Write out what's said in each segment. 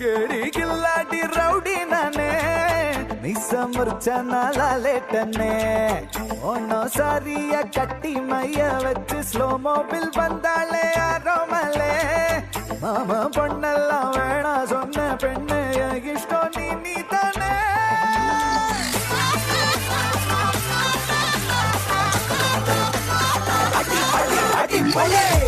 கேடி கில்லாடி rowdy நானே நிசமர்ச்சனால லேட்டனே ஒன்னோ சாரிய கட்டி மைய வச்சு ஸ்லோ மோபில் வந்தாலே அரோமலே மாமா பொண்ணெல்லாம் வேணா சொன்ன பெண்ணு இஷ்டம் நீ தானே Vale.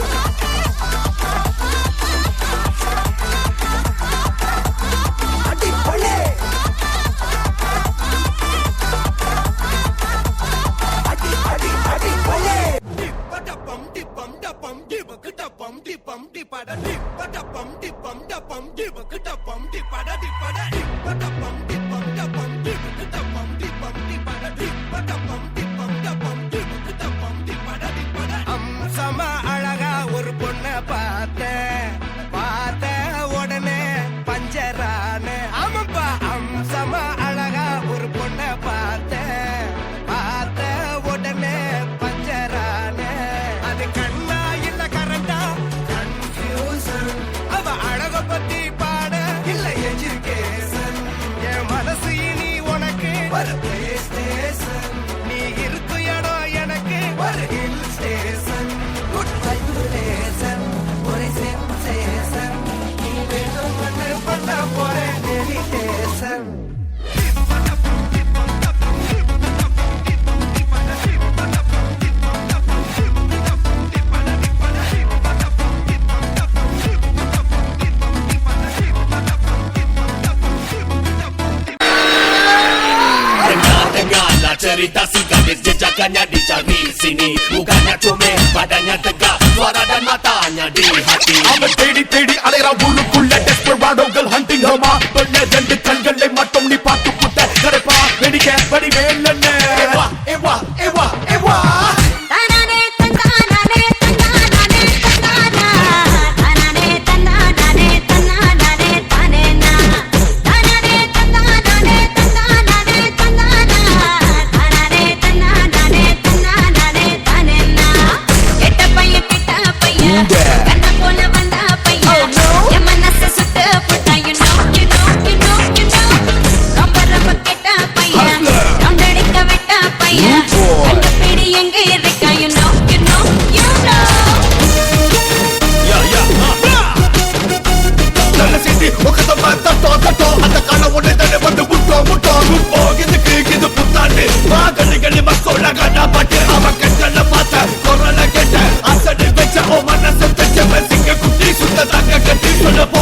Cerita si gadis jejakannya dicari sini. Mukanya comel, badannya tegak, suara dan matanya di hati. அவன் தேடி தேடி அலைறான் ஊருக்குள்ள டெஸ்பராடோகள் ஹண்டிங் ஹமா தொல்லை ரெண்டு கண்களை மட்டும் நீ பார்த்து புட்ட கரைப்பா வெடிக்க படி வேலன்னு ஏவா ஏவா ஏவா ஏவா Gonna